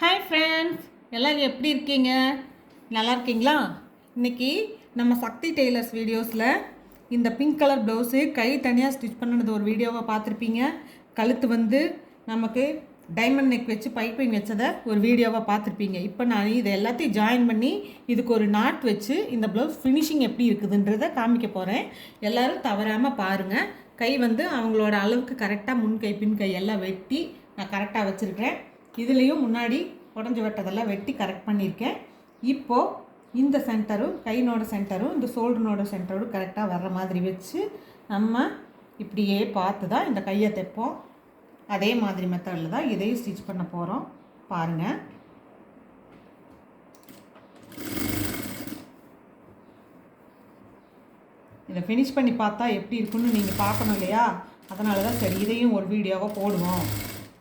Hi friends, எல்லோரும் எப்படி இருக்கீங்க? நல்லா இருக்கீங்களா? இன்றைக்கி நம்ம சக்தி டெய்லர்ஸ் வீடியோஸில் இந்த பிங்க் கலர் ப்ளவுஸு கை தனியாக ஸ்டிச் பண்ணினது ஒரு வீடியோவை பார்த்துருப்பீங்க. கழுத்து வந்து நமக்கு டைமண்ட் நெக் வச்சு பைப்பிங் வச்சதை ஒரு வீடியோவை பார்த்துருப்பீங்க. இப்போ நான் இதை எல்லாத்தையும் ஜாயின் பண்ணி இதுக்கு ஒரு நாட் வச்சு இந்த ப்ளவுஸ் ஃபினிஷிங் எப்படி இருக்குதுன்றதை காமிக்க போகிறேன். எல்லோரும் தவறாமல் பாருங்கள். கை வந்து அவங்களோட அளவுக்கு கரெக்டாக முன் கை பின் கை எல்லாம் வெட்டி நான் கரெக்டாக வச்சுருக்கிறேன். இதுலேயும் முன்னாடி உடஞ்சி வெட்டதெல்லாம் வெட்டி கரெக்ட் பண்ணியிருக்கேன். இப்போது இந்த சென்டரும் கையினோட சென்டரும் இந்த ஷோல்டரோட சென்டரும் கரெக்டாக வர்ற மாதிரி வச்சு நம்ம இப்படியே பார்த்து தான் இந்த கையை தைப்போம். அதே மாதிரி மெத்தடில் தான் இதையும் ஸ்டிச் பண்ண போகிறோம். பாருங்கள். இதை ஃபினிஷ் பண்ணி பார்த்தா எப்படி இருக்குன்னு நீங்கள் பார்க்கணும் இல்லையா? அதனால தான் சரி இதையும் ஒரு வீடியோவாக போடுவோம்.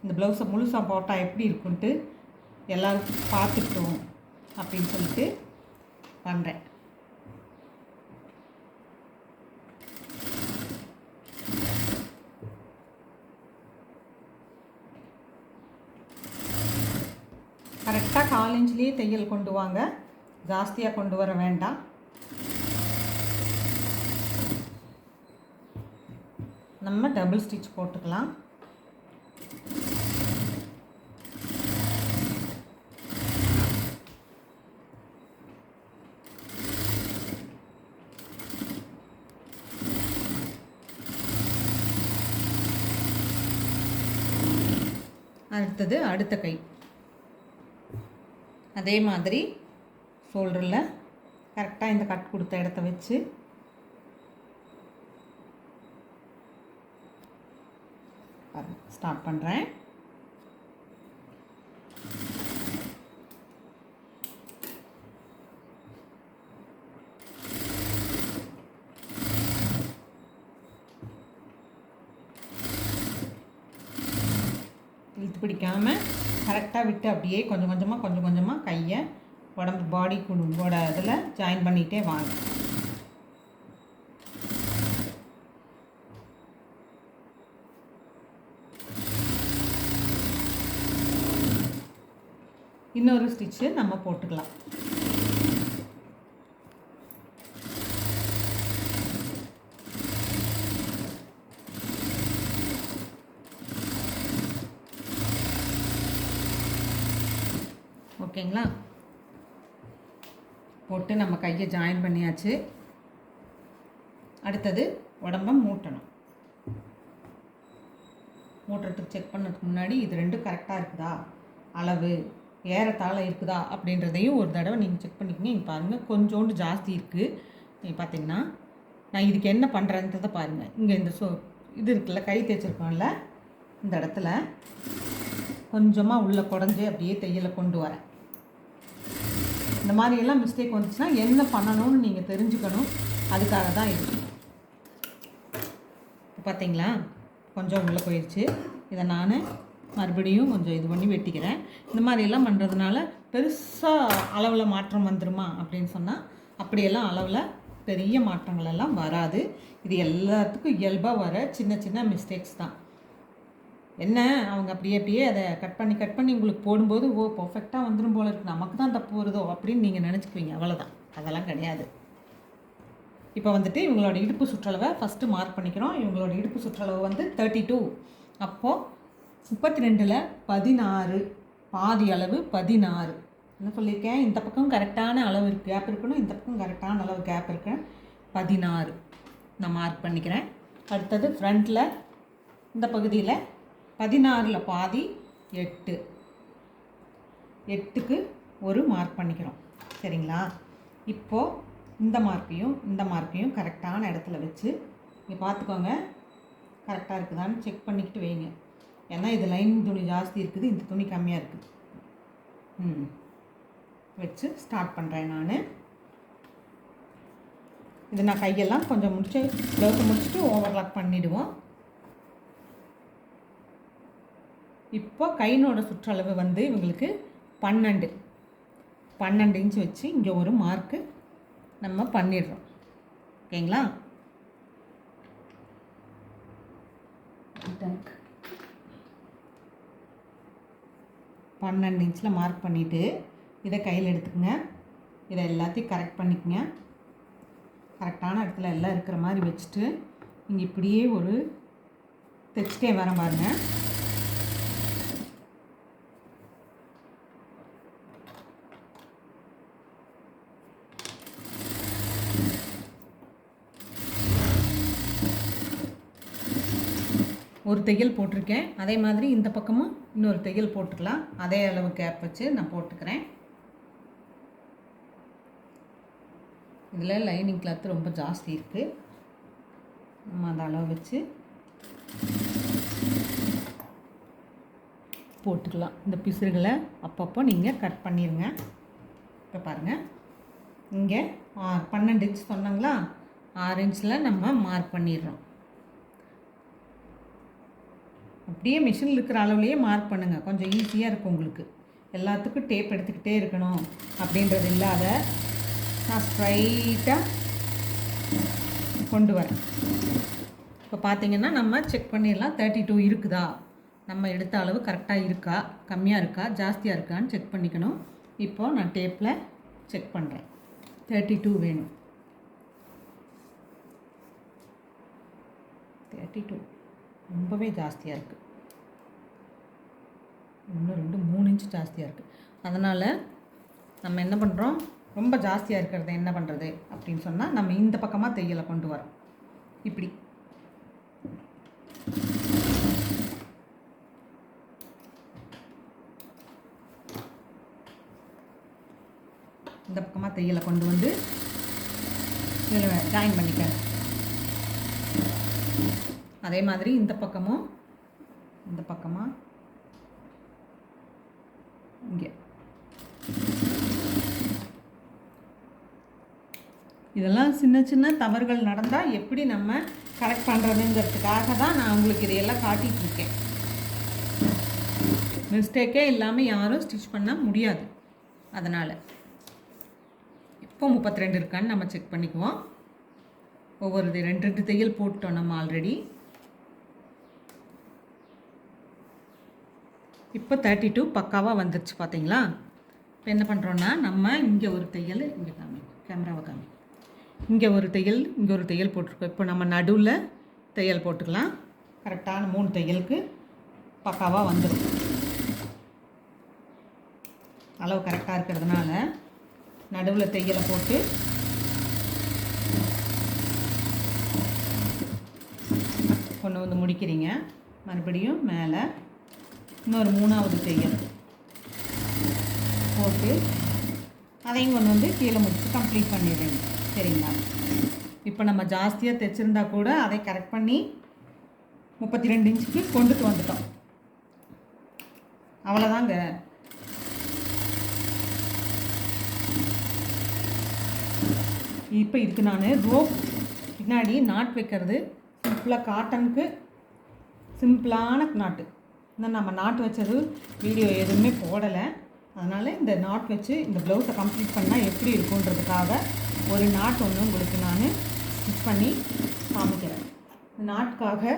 இந்த ப்ளவுஸை முழுசாக போட்டால் எப்படி இருக்குன்ட்டு எல்லோரும் பார்த்துட்டோம் அப்படின்னு சொல்லிட்டு பண்ணுறேன். கரெக்டாக 4 இன்ச்லேயே தையல் கொண்டு வாங்க, ஜாஸ்தியாக கொண்டு வர வேண்டாம். நம்ம டபுள் ஸ்டிச் போட்டுக்கலாம். அடுத்தது அடுத்த கை அதே மாதிரி ஷோல்டரில் கரெக்டாக இந்த கட் கொடுத்த இடத்த வச்சு ஸ்டார்ட் பண்ணுறேன். இழுத்து பிடிக்காமல் கரெக்டாக விட்டு அப்படியே கொஞ்சம் கொஞ்சமாக கையை உடம்பு பாடி குழுவோட இதில் ஜாயின் பண்ணிகிட்டே வாங்க. இன்னொரு ஸ்டிச்சு நம்ம போட்டுக்கலாம். ஓகேங்களா? போட்டு நம்ம கையை ஜாயின் பண்ணியாச்சு. அடுத்தது உடம்பை மூட்டணும். மூட்டுறதுக்கு செக் பண்ணதுக்கு முன்னாடி இது ரெண்டும் கரெக்டாக இருக்குதா, அளவு ஏறத்தாழ இருக்குதா அப்படின்றதையும் ஒரு தடவை நீங்கள் செக் பண்ணிக்கங்க. நீங்கள் பாருங்கள், கொஞ்சோண்டு ஜாஸ்தி இருக்குது. நீங்கள் பார்த்தீங்கன்னா நான் இதுக்கு என்ன பண்ணுறேன்றதை பாருங்கள். இங்கே இந்த இது இருக்குல்ல, கை தைச்சிருக்கோம்ல, இந்த இடத்துல கொஞ்சமாக உள்ளே குடஞ்சி அப்படியே தையலை கொண்டு வரேன். இந்த மாதிரியெல்லாம் மிஸ்டேக் வந்துச்சுன்னா என்ன பண்ணணும்னு நீங்கள் தெரிஞ்சுக்கணும். அதுக்காக தான் இது. பார்த்தீங்களா, கொஞ்சம் உள்ளே போயிடுச்சு. இதை நான் மறுபடியும் கொஞ்சம் இது பண்ணி வெட்டிக்கிறேன். இந்த மாதிரியெல்லாம் பண்ணுறதுனால பெருசாக அளவில் மாற்றம் வந்துடுமா அப்படின்னு சொன்னால் அப்படியெல்லாம் அளவில் பெரிய மாற்றங்கள் எல்லாம் வராது. இது எல்லாத்துக்கும் இயல்பாக வர சின்ன சின்ன மிஸ்டேக்ஸ் தான். என்ன அவங்க அப்படியே அதை கட் பண்ணி உங்களுக்கு போடும்போது பர்ஃபெக்டாக வந்துடும் போல இருக்குது, நமக்கு தான் தப்பு வருதோ அப்படின்னு நீங்கள் நினச்சிக்குவீங்க. அவ்வளோதான், அதெல்லாம் கிடையாது. இப்போ வந்துட்டு இவங்களோட இடுப்பு சுற்றளவை ஃபஸ்ட்டு மார்க் பண்ணிக்கிறோம். இவங்களோட இடுப்பு சுற்றளவு வந்து 32. அப்போது 32ல் 16 பாதி அளவு 16 என்ன சொல்லியிருக்கேன். இந்த பக்கம் கரெக்டான அளவு கேப் இருக்கணும், இந்த பக்கம் கரெக்டான அளவு கேப் இருக்கு. 16 நான் மார்க் பண்ணிக்கிறேன். அடுத்தது ஃப்ரண்ட்டில் இந்த பகுதியில் 16ல் பாதி 8, 8க்கு ஒரு மார்க் பண்ணிக்கிறோம். சரிங்களா? இப்போது இந்த மார்க்கையும் கரெக்டான இடத்துல வச்சு இங்கே பார்த்துக்கோங்க, கரெக்டாக இருக்குதான்னு செக் பண்ணிக்கிட்டு வைங்க. ஏன்னா இது லைன் துணி ஜாஸ்தி இருக்குது, இந்த துணி கம்மியாக இருக்குது. வச்சு ஸ்டார்ட் பண்ணுறேன் நான். இது நான் கையெல்லாம் கொஞ்சம் ப்ளவுஸை முடிச்சுட்டு ஓவர்லாக் பண்ணிவிடுவோம். இப்போ கையினோட சுற்றளவு வந்து இவங்களுக்கு 12 இன்ச்சு வச்சு இங்கே ஒரு மார்க்கு நம்ம பண்ணிடுறோம். ஓகேங்களா? 12 இன்ச்சில் மார்க் பண்ணிவிட்டு இதை கையில் எடுத்துக்கங்க. இதை எல்லாத்தையும் கரெக்ட் பண்ணிக்கங்க. கரெக்டான இடத்துல எல்லாம் இருக்கிற மாதிரி வச்சுட்டு இங்கே இப்படியே ஒரு தைச்சிட்டே வரேன் பாருங்கள். ஒரு தையல் போட்டிருக்கேன். அதே மாதிரி இந்த பக்கமும் இன்னொரு தையல் போட்டுக்கலாம். அதே அளவு கேப் வச்சு நான் போட்டுக்கிறேன். இதில் லைனிங் கிளாத் ரொம்ப ஜாஸ்தி இருக்குது. நம்ம அந்த அளவு வச்சு போட்டுக்கலாம். இந்த பிசுறுகளை அப்பப்போ நீங்கள் கட் பண்ணிடுங்க. இப்போ பாருங்கள், இங்கே 12 இன்ச் சொன்னாங்களா, 6 இன்ச்சில் நம்ம மார்க் பண்ணிடுறோம். அப்படியே மிஷினில் இருக்கிற அளவுலேயே மார்க் பண்ணுங்கள். கொஞ்சம் ஈஸியாக இருக்கும் உங்களுக்கு. எல்லாத்துக்கும் டேப் எடுத்துக்கிட்டே இருக்கணும் அப்படின்றது இல்லாத நான் ஸ்ட்ரைட்டாக கொண்டு வரேன். இப்போ பார்த்தீங்கன்னா நம்ம செக் பண்ணிடலாம் 32 இருக்குதா, நம்ம எடுத்த அளவு கரெக்டாக இருக்கா, கம்மியாக இருக்கா, ஜாஸ்தியாக இருக்கான்னு செக் பண்ணிக்கணும். இப்போது நான் டேப்பில் செக் பண்ணுறேன். 32 வேணும். 32 ரொம்பவே ஜாஸ்தியாக இருக்குது. 1 2 3 இன்ச்சு ஜாஸ்தியாக இருக்குது. அதனால் நம்ம என்ன பண்ணுறோம், ரொம்ப ஜாஸ்தியாக இருக்கிறத என்ன பண்ணுறது அப்படின்னு சொன்னால் நம்ம இந்த பக்கமாக தையலை கொண்டு வரோம். இப்படி இந்த பக்கமாக தையலை கொண்டு வந்து இதில் ஜாயின் பண்ணிக்கிறேன். அதே மாதிரி இந்த பக்கமாக இங்கே இதெல்லாம் சின்ன சின்ன தவறுகள் நடந்தால் எப்படி நம்ம கரெக்ட் பண்ணுறதுங்கிறதுக்காக தான் நான் உங்களுக்கு இதையெல்லாம் காட்டிகிட்ருக்கேன். மிஸ்டேக்கே இல்லாமல் யாரும் ஸ்டிச் பண்ண முடியாது. அதனால் இப்போ 32 இருக்கான்னு நம்ம செக் பண்ணிக்குவோம். ஒவ்வொரு 2 தையல் போட்டோம் நம்ம ஆல்ரெடி. இப்போ 32 பக்காவாக வந்துருச்சு பார்த்தீங்களா. இப்போ என்ன பண்ணுறோன்னா நம்ம இங்கே ஒரு தையல், இங்கே கேமராவை காமி, இங்கே ஒரு தையல், இங்கே ஒரு தையல் போட்டிருக்கோம். இப்போ நம்ம நடுவில் தையல் போட்டுக்கலாம். கரெக்டான 3 தையலுக்கு பக்காவாக வந்துடும். அளவு கரெக்டாக இருக்கிறதுனால நடுவில் தையலை போட்டு கொண்டு வந்து முடிக்கிறீங்க. மறுபடியும் மேலே இன்னொரு 3வது தையல் போட்டு அதையும் கொண்டு வந்து கீழே முடிச்சு கம்ப்ளீட் பண்ணிடுறீங்க. சரிங்களா. இப்போ நம்ம ஜாஸ்தியாக தைச்சிருந்தா கூட அதை கரெக்ட் பண்ணி 32 இன்ச்சுக்கு கொண்டுட்டு வந்துட்டோம். அவ்வளோதாங்க. இப்போ இதுக்கு நான் ரோப் பின்னாடி நாட் வைக்கிறது சிம்பிளாக, காட்டனுக்கு சிம்பிளான நாட்டு. இன்னும் நம்ம நாட்டு வச்சது வீடியோ எதுவுமே போடலை. அதனால் இந்த நாட் வச்சு இந்த ப்ளவுஸை கம்ப்ளீட் பண்ணால் எப்படி இருக்குன்றதுக்காக ஒரு நாட் ஒன்று உங்களுக்கு நான் ஸ்டிச் பண்ணி காமிக்கிறேன். நாட்டுக்காக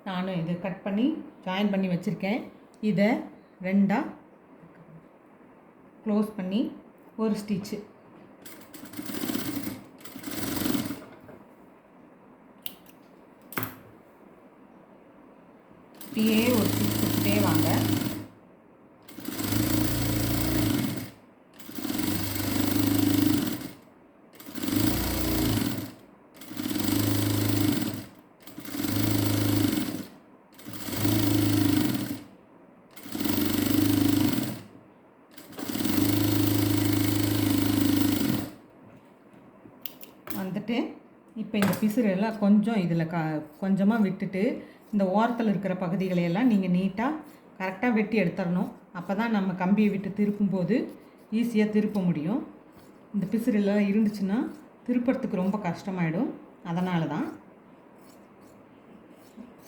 நான் இதை கட் பண்ணி ஜாயின் பண்ணி வச்சுருக்கேன். இதை 2ஆக க்ளோஸ் பண்ணி ஒரு ஸ்டிச்சு, இப்படியே ஒரு ஸ்டிச் கொடுத்துட்டே வாங்க. வந்துட்டு இப்போ இந்த பிசுறு எல்லாம் கொஞ்சம் இதில் கொஞ்சமாக விட்டுட்டு இந்த ஓரத்தில் இருக்கிற பகுதிகளையெல்லாம் நீங்கள் நீட்டாக கரெக்டாக வெட்டி எடுத்துடணும். அப்போ தான் நம்ம கம்பியை விட்டு திருப்பும்போது ஈஸியாக திருப்ப முடியும். இந்த பிசுறு எல்லாம் இருந்துச்சுன்னா திருப்புறத்துக்கு ரொம்ப கஷ்டமாயிடும். அதனால தான்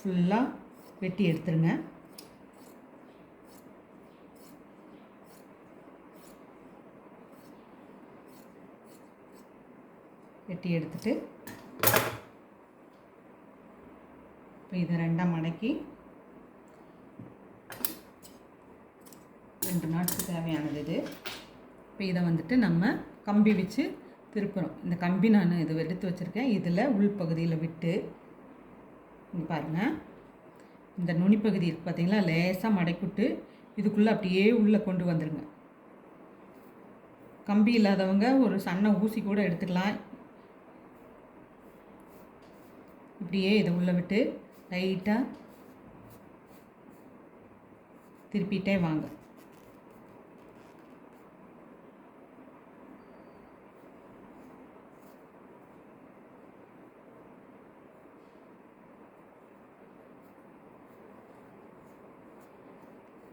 ஃபுல்லாக வெட்டி எடுத்துருங்க. வெட்டி எடுத்துட்டு இப்போ இதை 2ஆக மடக்கி 2 நாட்ஸுக்கு தேவையானது இது. இப்போ இதை வந்துட்டு நம்ம கம்பி வச்சு திருப்புறோம். இந்த கம்பி நான் இது எடுத்து வச்சுருக்கேன். இதில் உள்பகுதியில் விட்டு இங்கே பாருங்கள், இந்த நுனிப்பகுதி இருக்குது பார்த்தீங்களா, லேசாக மடக்கிவிட்டு இதுக்குள்ளே அப்படியே உள்ளே கொண்டு வந்துடுங்க. கம்பி இல்லாதவங்க ஒரு சன்ன ஊசி கூட எடுத்துக்கலாம். இப்படியே இதை உள்ளே விட்டு லைட்டாக திருப்பிட்டே வாங்க.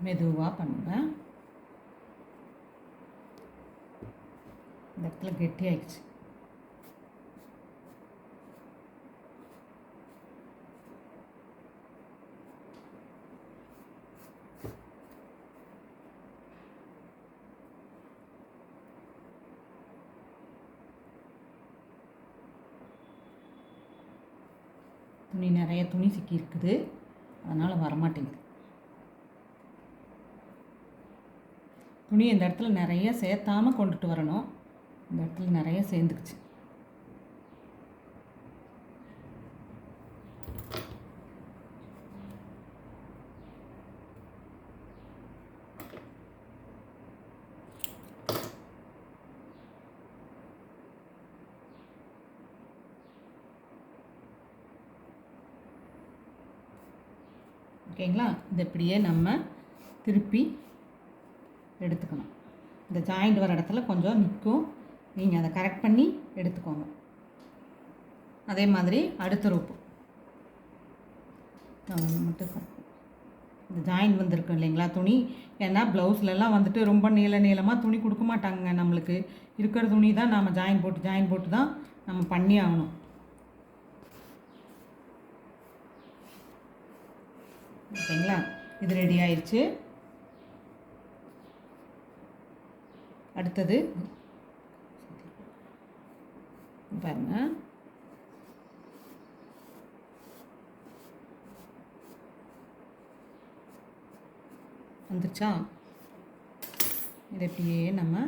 மெதுவாக பண்ணுங்கள். இந்த இடத்துல கெட்டியாயிடுச்சு. துணி நிறைய துணி சிக்கி இருக்குது, அதனால் வரமாட்டேங்குது. துணி இந்த இடத்துல நிறைய சேர்த்தாமல் கொண்டுட்டு வரணும். இந்த இடத்துல நிறைய சேர்ந்துக்குச்சு. ஓகேங்களா? இது இப்படியே நம்ம திருப்பி எடுத்துக்கணும். இந்த ஜாயிண்ட் வர இடத்துல கொஞ்சம் நிற்கும், நீங்கள் அதை கரெக்ட் பண்ணி எடுத்துக்கோங்க. அதே மாதிரி அடுத்த ரோப்பு மட்டும் இந்த ஜாயின் வந்திருக்கு இல்லைங்களா துணி. ஏன்னா ப்ளவுஸ்லலாம் வந்துட்டு ரொம்ப நீளமாக துணி கொடுக்க மாட்டாங்க. நம்மளுக்கு இருக்கிற துணி தான் நாம் ஜாயின் போட்டு தான் நம்ம பண்ணி ஆகணும். ஓகேங்களா? இது ரெடி ஆயிடுச்சு. அடுத்தது பாருங்க, வந்துச்சா? இதை இப்படியே நம்ம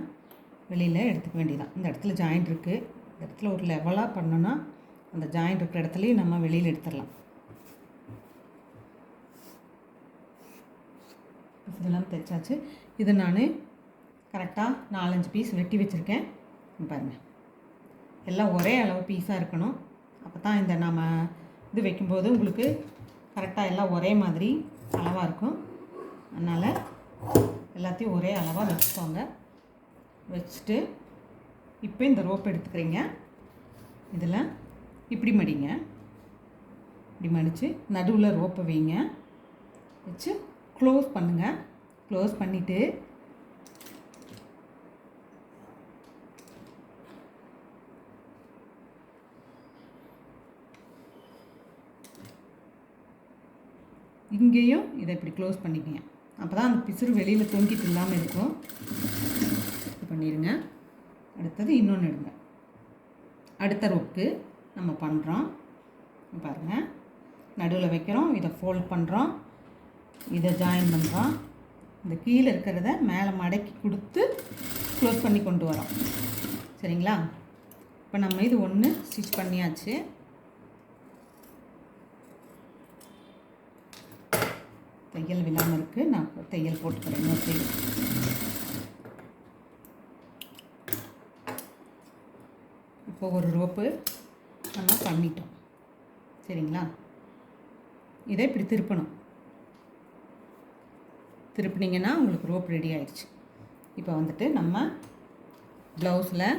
வெளியில் எடுத்துக்க வேண்டியதான். இந்த இடத்துல ஜாயிண்ட் இருக்குது, இந்த இடத்துல ஒரு லெவலாக பண்ணோன்னா அந்த ஜாயிண்ட் இருக்கிற இடத்துலையும் நம்ம வெளியில் எடுத்துடலாம். இதெல்லாம் தைச்சாச்சு. இது நான் கரெக்டாக 4-5 பீஸ் வெட்டி வச்சுருக்கேன். பாருங்கள், எல்லாம் ஒரே அளவு பீஸாக இருக்கணும். அப்போ தான் இந்த நம்ம இது வைக்கும்போது உங்களுக்கு கரெக்டாக எல்லாம் ஒரே மாதிரி அளவாக இருக்கும். அதனால் எல்லாத்தையும் ஒரே அளவாக வச்சுக்கோங்க. வச்சுட்டு இப்போ இந்த ரோப் எடுத்துக்கிறீங்க. இதில் இப்படி மடிங்க. இப்படி மடித்து நடுவில் ரோப்பை வைங்க. வச்சு க்ளோஸ் பண்ணுங்கள். க்ளோஸ் பண்ணிவிட்டு இங்கேயும் இதை இப்படி க்ளோஸ் பண்ணிக்கங்க. அப்போ தான் அந்த பிசுறு வெளியில் தொங்கிட்டு இல்லாமல் இருக்கும். இது பண்ணிடுங்க. அடுத்தது இன்னொன்று எடுங்க. அடுத்த ரோப்புக்கு நம்ம பண்ணுறோம். பாருங்கள், நடுவில் வைக்கிறோம், இதை ஃபோல்ட் பண்ணுறோம், இதை ஜாயின் பண்ணுறோம், இந்த கீழே இருக்கிறத மேலே மடக்கி கொடுத்து க்ளோஸ் பண்ணி கொண்டு வரோம். சரிங்களா? இப்போ நம்ம இது ஒன்று ஸ்டிச் பண்ணியாச்சு. தையல் விழாமல் இருக்குது, நான் தையல் போட்டுக்கிறேன். இன்னொரு தையல். இப்போ ஒரு ரோப்பு நம்ம பண்ணிட்டோம். சரிங்களா? இதை இப்படி திருப்பணும். திருப்பினீங்கன்னா உங்களுக்கு ரோப் ரெடி ஆயிடுச்சு. இப்போ வந்துட்டு நம்ம ப்ளவுஸில்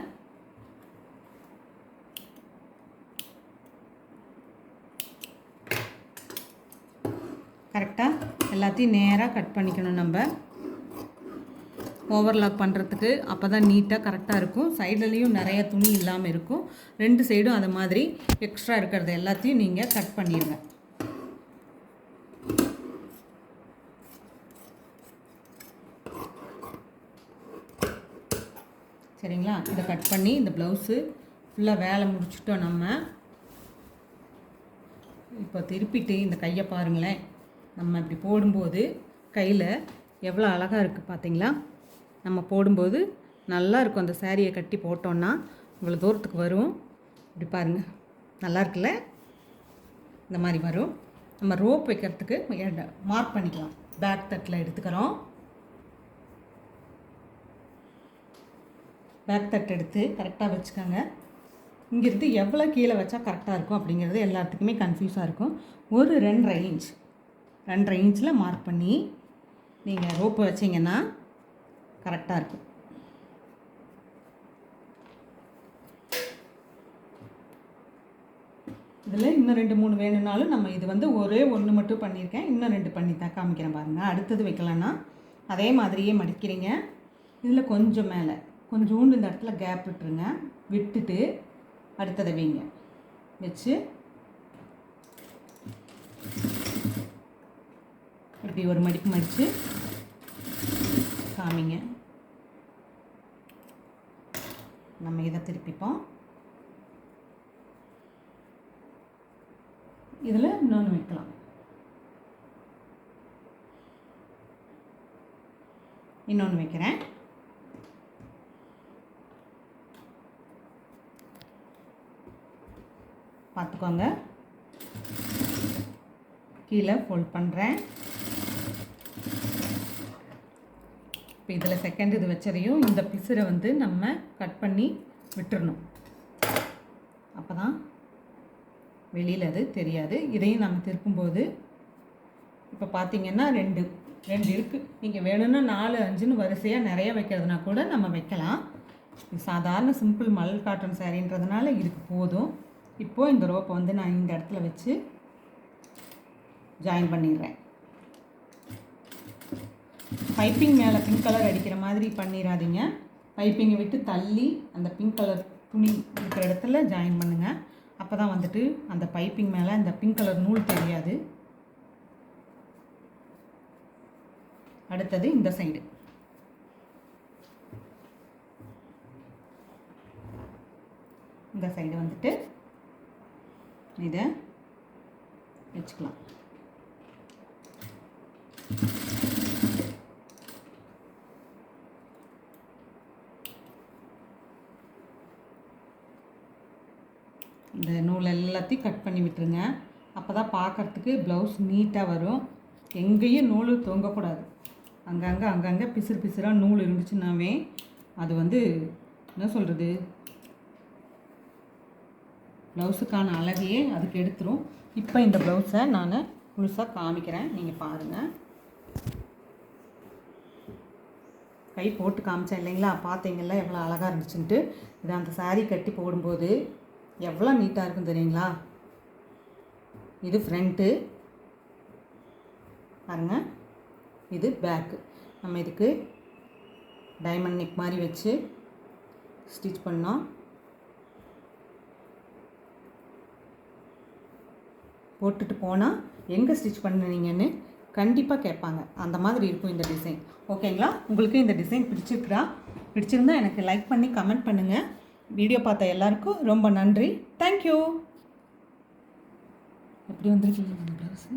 கரெக்டாக எல்லாத்தையும் நேராக கட் பண்ணிக்கணும். நம்ம ஓவர்லாக் பண்ணுறதுக்கு அப்போ தான் நீட்டாக கரெக்டாக இருக்கும். சைட்லேயும் நிறைய துணி இல்லாமல் இருக்கும். 2 சைடும் அது மாதிரி எக்ஸ்ட்ரா இருக்கிறது எல்லாத்தையும் நீங்கள் கட் பண்ணிடுங்க. சரிங்களா? இதை கட் பண்ணி இந்த ப்ளவுஸு ஃபுல்லாக வேலை முடிச்சிட்டோம். நம்ம இப்போ திருப்பிட்டு இந்த கையை பாருங்களேன். நம்ம இப்படி போடும்போது கையில் எவ்வளோ அழகாக இருக்குது பார்த்தீங்களா? நம்ம போடும்போது நல்லா இருக்கும். அந்த சாரியை கட்டி போட்டோன்னா இவ்வளோ தூரத்துக்கு வரும். இப்படி பாருங்கள், நல்லா இருக்குல்ல? இந்த மாதிரி வரும். நம்ம ரோப் வைக்கிறதுக்கு மார்க் பண்ணிக்கலாம். பேக் தட்டில் எடுத்துக்கிறோம். பேக் தட்டு எடுத்து கரெக்டாக வச்சுக்கோங்க. இங்கேருந்து எவ்வளோ கீழே வச்சா கரெக்டாக இருக்கும் அப்படிங்கிறது எல்லாத்துக்குமே கன்ஃபியூஸாக இருக்கும். ஒரு 2.5 இன்ச்சில் மார்க் பண்ணி நீங்கள் ரோப்பு வச்சிங்கன்னா கரெக்டாக இருக்கும். இதில் இன்னும் 2-3 வேணும்னாலும் நம்ம இது வந்து ஒரே 1 மட்டும் பண்ணியிருக்கேன். இன்னும் 2 பண்ணி தான் காமிக்கிறேன் பாருங்கள். அடுத்தது வைக்கலான்னா அதே மாதிரியே மடிக்கிறீங்க. இதில் கொஞ்சம் மேலே கொஞ்சோண்டு இந்த இடத்துல கேப் விட்டுருங்க. விட்டுட்டு அடுத்ததை வைங்க. வச்சு இப்படி ஒரு மடிப்பு மடித்து காமிங்க. நம்ம இதை திருப்பிப்போம். இதில் இன்னொன்று வைக்கலாம். இன்னொன்று வைக்கிறேன். பார்த்துக்கோங்க. கீழே ஃபோல்ட் பண்ணுறேன். இப்போ இதில் செகண்ட் இது வச்சதையும் இந்த பிசுரை வந்து நம்ம கட் பண்ணி விட்டுறணும். அப்போ தான் வெளியில் அது தெரியாது. இதையும் நம்ம திருப்பும்போது இப்போ பார்த்திங்கன்னா 2 இருக்குது. நீங்கள் வேணும்னா 4-5ன்னு வரிசையாக நிறைய வைக்கிறதுனா கூட நம்ம வைக்கலாம். இது சாதாரண சிம்பிள் மல் காட்டன் சாரின்றதுனால இதுக்கு போதும். இப்போது இந்த ரோப்பை வந்து நான் இந்த இடத்துல வச்சு ஜாயின் பண்ணிடுறேன். பைப்பிங் மேலே பிங்க் கலர் அடிக்கிற மாதிரி பண்ணிடாதீங்க. பைப்பிங்கை விட்டு தள்ளி அந்த பிங்க் கலர் துணி இருக்கிற இடத்துல ஜாயின் பண்ணுங்கள். அப்போ தான் வந்துட்டு அந்த பைப்பிங் மேலே அந்த பிங்க் கலர் நூல் தெரியாது. அடுத்தது இந்த சைடு. இந்த சைடு வந்துட்டு இதை வச்சுக்கலாம். இந்த நூல் எல்லாத்தையும் கட் பண்ணி விட்டுருங்க. அப்போ தான் பார்க்குறதுக்கு ப்ளவுஸ் நீட்டாக வரும். எங்கேயும் நூல் தொங்கக்கூடாது. அங்கங்கே பிசுறாக நூல் இருந்துச்சுன்னாவே அது வந்து என்ன சொல்கிறது, ப்ளவுஸுக்கான அழகையே அதுக்கு எடுத்துரும். இப்போ இந்த ப்ளவுஸை நான் முழுசாக காமிக்கிறேன், நீங்கள் பாருங்கள். கை போட்டு காமிச்சேன் இல்லைங்களா? பார்த்தீங்களா எவ்வளோ அழகாக இருந்துச்சுன்ட்டு. இதை அந்த சாரீ கட்டி போடும்போது எவ்வளோ நீட்டாக இருக்கும் தெரியுங்களா? இது ஃப்ரண்ட்டு பாருங்கள், இது பேக்கு. நம்ம இதுக்கு டைமண்ட் நெக் மாதிரி வச்சு ஸ்டிச் பண்ணோம். போட்டுட்டு போனால் எங்கே ஸ்டிச் பண்ணுனீங்கன்னு கண்டிப்பாக கேட்பாங்க. அந்த மாதிரி இருக்கும் இந்த டிசைன். ஓகேங்களா? உங்களுக்கு இந்த டிசைன் பிடிச்சிருந்தா எனக்கு லைக் பண்ணி கமெண்ட் பண்ணுங்கள். வீடியோ பார்த்த எல்லாருக்கும் ரொம்ப நன்றி. தேங்க்யூ. எப்படி வந்துருக்கீங்க ப்ளவுஸு?